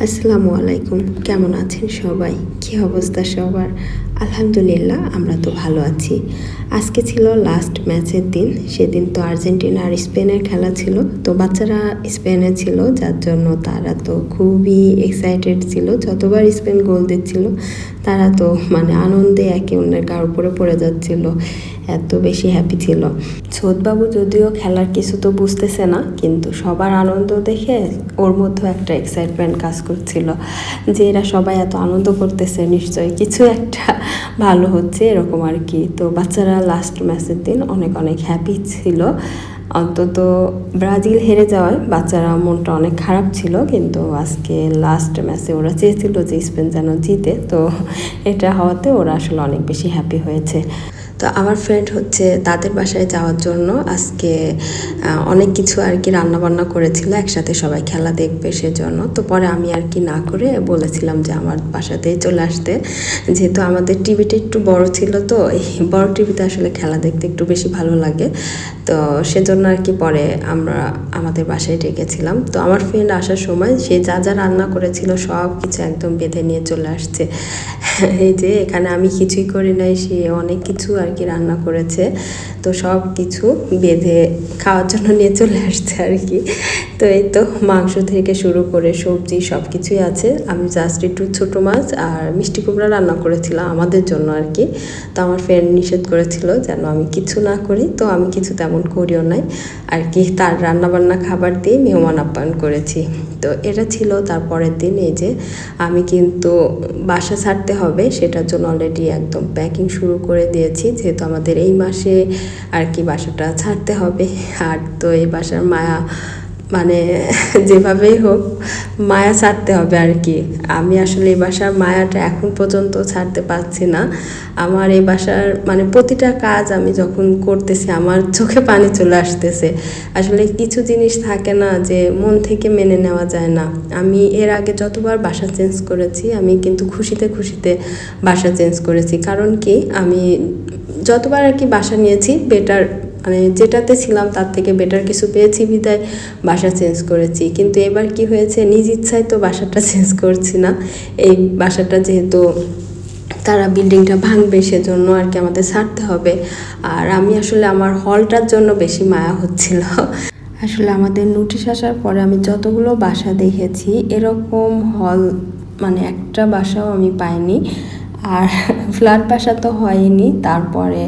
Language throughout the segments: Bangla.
আসসালামু আলাইকুম। কেমন আছেন সবাই? কী অবস্থা সবার? আলহামদুলিল্লাহ আমরা তো ভালো আছি। আজকে ছিল লাস্ট ম্যাচের দিন। সেদিন তো আর্জেন্টিনা আর স্পেনের খেলা ছিল। তো বাচ্চারা স্পেনে ছিল, যার জন্য তারা তো খুবই এক্সাইটেড ছিল। যতবার স্পেন গোল দিচ্ছিল তারা তো আনন্দে একে অন্যের গার উপরে পড়ে যাচ্ছিল, এত বেশি হ্যাপি ছিল। ছোটবাবু যদিও খেলার কিছু তো বুঝতেছে না, কিন্তু সবার আনন্দ দেখে ওর মধ্যেও একটা এক্সাইটমেন্ট কাজ করছিল যে এরা সবাই এত আনন্দ করতেছে, নিশ্চয়ই কিছু একটা ভালো হচ্ছে, এরকম আর কি। তো বাচ্চারা লাস্ট ম্যাচের দিন অনেক অনেক হ্যাপি ছিল। অন্তত ব্রাজিল হেরে যাওয়ায় বাচ্চারা মনটা অনেক খারাপ ছিল, কিন্তু আজকে লাস্ট ম্যাচে ওরা চেয়েছিল যে স্পেন যেন জিতে, তো এটা হওয়াতে ওরা আসলে অনেক বেশি হ্যাপি হয়েছে। তো আমার ফ্রেন্ড হচ্ছে তাদের বাসায় যাওয়ার জন্য আজকে অনেক কিছু আর কি রান্নাবান্না করেছিল, একসাথে সবাই খেলা দেখবে সেজন্য। তো পরে আমি আর কি না করে বলেছিলাম যে আমার বাসাতেই চলে আসতে, যেহেতু আমাদের টিভিটা একটু বড় ছিল, তো এই বড় টিভিতে আসলে খেলা দেখতে একটু বেশি ভালো লাগে। তো সেজন্য আর কি পরে আমরা আমাদের বাসায় ডেকেছিলাম। তো আমার ফ্রেন্ড আসার সময় সে যা যা রান্না করেছিল সব কিছু একদম বেঁধে নিয়ে চলে আসছে। এই যে এখানে আমি কিছুই করি নাই, সে অনেক কিছু আর কি রান্না করেছে, তো সব কিছু বেঁধে খাওয়ার জন্য নিয়ে চলে আসছে আর কি। তো এই তো মাংস থেকে শুরু করে সবজি সব কিছুই আছে। আমি জাস্ট একটু ছোটো মাছ আর মিষ্টি কুমড়া রান্না করেছিলাম আমাদের জন্য আর কি। তো আমার ফ্রেন্ড নিষেধ করেছিল যেন আমি কিছু না করি, তো আমি কিছু তেমন করিও নাই আর কি। তার রান্নাবান্না খাবার দিয়ে মেহমান আপ্যায়ন করেছি। তো এটা ছিল তারপরের দিন। এই যে আমি কিন্তু বাসা ছাড়তে হবে, সেটার জন্য অলরেডি একদম প্যাকিং শুরু করে দিয়েছি, যেহেতু আমাদের এই মাসে আর কি বাসাটা ছাড়তে হবে। আর তো এই বাসার মায়া যেভাবেই হোক মায়া ছাড়তে হবে আর কি। আমি আসলে এই বাসার মায়াটা এখন পর্যন্ত ছাড়তে পারছি না। আমার এই বাসার প্রতিটা কাজ আমি যখন করতেছি আমার চোখে পানি চলে আসতেছে। আসলে কিছু জিনিস থাকে না যে মন থেকে মেনে নেওয়া যায় না। আমি এর আগে যতবার বাসা চেঞ্জ করেছি আমি কিন্তু খুশিতে খুশিতে বাসা চেঞ্জ করেছি, কারণ কি আমি যতবার আর কি বাসা নিয়েছি বেটার যেটাতে ছিলাম তার থেকে বেটার কিছু পেয়েছি বিদায় বাসা চেঞ্জ করেছি। কিন্তু এবার কি হয়েছে, নিজ ইচ্ছায় তো বাসাটা চেঞ্জ করছি না। এই বাসাটা যেহেতু তারা বিল্ডিংটা ভাঙবে সেজন্য আর কি আমাদের ছাড়তে হবে। আর আমি আসলে আমার হলটার জন্য বেশি মায়া হচ্ছিল। আসলে আমাদের নোটিশ আসার পরে আমি যতগুলো বাসা দেখেছি এরকম হল একটা বাসাও আমি পাইনি। আর ফ্ল্যাট বাসা তো হয়নি, তারপরে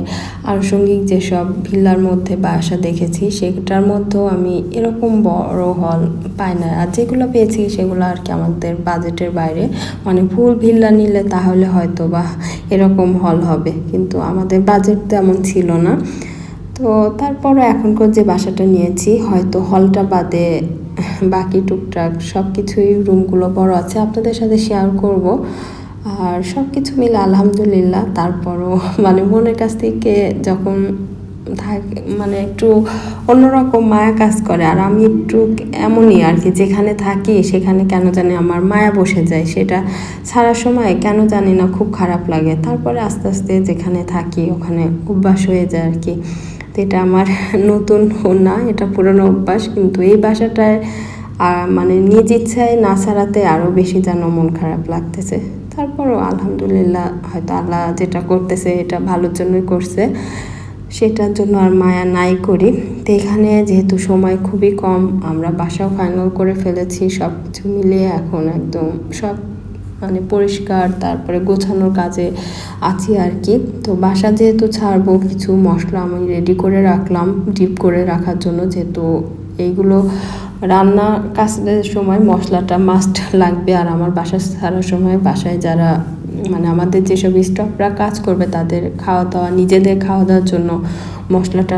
আনুষঙ্গিক যেসব ভিল্লার মধ্যে বাসা দেখেছি সেটার মধ্যেও আমি এরকম বড় হল পাই না। আর যেগুলো পেয়েছি সেগুলো আর কি আমাদের বাজেটের বাইরে, ফুল ভিল্লা নিলে তাহলে হয়তো বা এরকম হল হবে, কিন্তু আমাদের বাজেট তেমন ছিল না। তো তারপরে এখনকার যে বাসাটা নিয়েছি হয়তো হলটা বাদে বাকি টুকটাক সব কিছুই রুমগুলো বড় আছে, আপনাদের সাথে শেয়ার করব। আর সব কিছু মিলে আলহামদুলিল্লাহ। তারপরও মনের কাছ থেকে যখন থাকে একটু অন্যরকম মায়া কাজ করে। আর আমি একটু এমনই আর কি, যেখানে থাকি সেখানে কেন জানি আমার মায়া বসে যায়, সেটা ছাড়ার সময় কেন জানি না খুব খারাপ লাগে। তারপরে আস্তে আস্তে যেখানে থাকি ওখানে অভ্যাস হয়ে যায় আর কি। তো এটা আমার নতুন না, এটা পুরনো অভ্যাস, কিন্তু এই বাসাটায় নিজ ইচ্ছায় না ছাড়াতে আরও বেশি যেন মন খারাপ লাগতেছে। তারপরও আলহামদুলিল্লাহ, হয়তো আল্লাহ যেটা করতেছে এটা ভালোর জন্যই করছে, সেটার জন্য আর মায়া নাই করি। তো এখানে যেহেতু সময় খুবই কম, আমরা বাসাও ফাইনাল করে ফেলেছি, সব কিছু মিলিয়ে এখন একদম সব পরিষ্কার তারপরে গোছানোর কাজে আছি আর কি। তো বাসা যেহেতু ছাড়বো, কিছু মশলা আমি রেডি করে রাখলাম ডিপ করে রাখার জন্য, যেহেতু এইগুলো রান্না কাজের সময় মশলাটা মাস্ট লাগবে। আর আমার বাসা ছাড়ার সময় বাসায় যারা আমাদের যেসব স্টাফরা কাজ করবে তাদের খাওয়া দাওয়া, নিজেদের খাওয়া দাওয়ার জন্য মশলাটা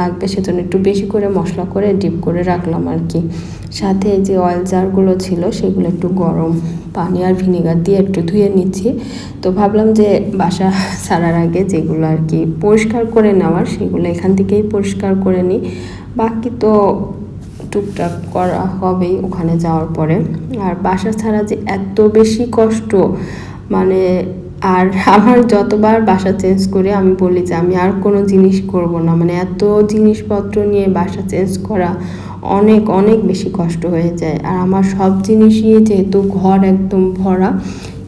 লাগবে, সেজন্য একটু বেশি করে মশলা করে ডিপ করে রাখলাম আর কি। সাথে যে অয়েল জারগুলো ছিল সেগুলো একটু গরম পানি আর ভিনেগার দিয়ে একটু ধুয়ে নিচ্ছি। তো ভাবলাম যে বাসা ছাড়ার আগে যেগুলো আর কি পরিষ্কার করে নেওয়ার সেগুলো এখান থেকেই পরিষ্কার করে নিই, বাকি তো টুকটাক করা হবেই ওখানে যাওয়ার পরে। আর বাসা ছাড়া যে এত বেশি কষ্ট, আর আমার যতবার বাসা চেঞ্জ করে আমি বলি যে আমি আর কোনো জিনিস করব না, এত জিনিসপত্র নিয়ে বাসা চেঞ্জ করা অনেক অনেক বেশি কষ্ট হয়ে যায়। আর আমার সব জিনিসই যেহেতু ঘর একদম ভরা,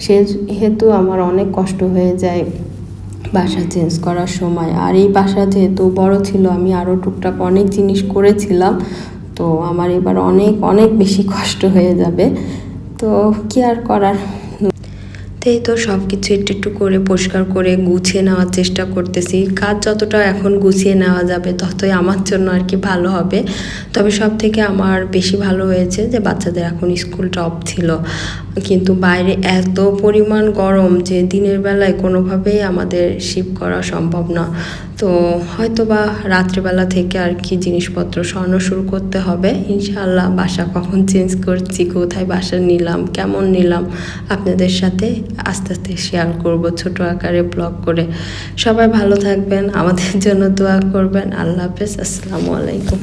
সেহেতু আমার অনেক কষ্ট হয়ে যায় বাসা চেঞ্জ করার সময়। আর এই বাসা যেহেতু বড় ছিল, আমি আরও টুকটাক অনেক জিনিস করেছিলাম, তো আমার এবার অনেক অনেক বেশি কষ্ট হয়ে যাবে। তো কি আর করার। এই তো সব কিছু একটু একটু করে পরিষ্কার করে গুছিয়ে নেওয়ার চেষ্টা করতেছি। কাজ যতটা এখন গুছিয়ে নেওয়া যাবে ততই আমার জন্য আর কি ভালো হবে। তবে সব থেকে আমার বেশি ভালো হয়েছে যে বাচ্চাদের এখন স্কুলটা অফ ছিল, কিন্তু বাইরে এত পরিমাণ গরম যে দিনের বেলায় কোনোভাবেই আমাদের শিফট করা সম্ভব না। তো হয়তো বা রাত্রিবেলা থেকে আর কি জিনিসপত্র সরানো শুরু করতে হবে ইনশাআল্লাহ। বাসা কখন চেঞ্জ করছি, কোথায় বাসা নিলাম, কেমন নিলাম, আপনাদের সাথে আস্তে আস্তে শেয়ার করব ছোট আকারে ব্লগ করে। সবাই ভালো থাকবেন, আমাদের জন্য দোয়া করবেন। আল্লাহ হাফেজ, আসসালামু আলাইকুম।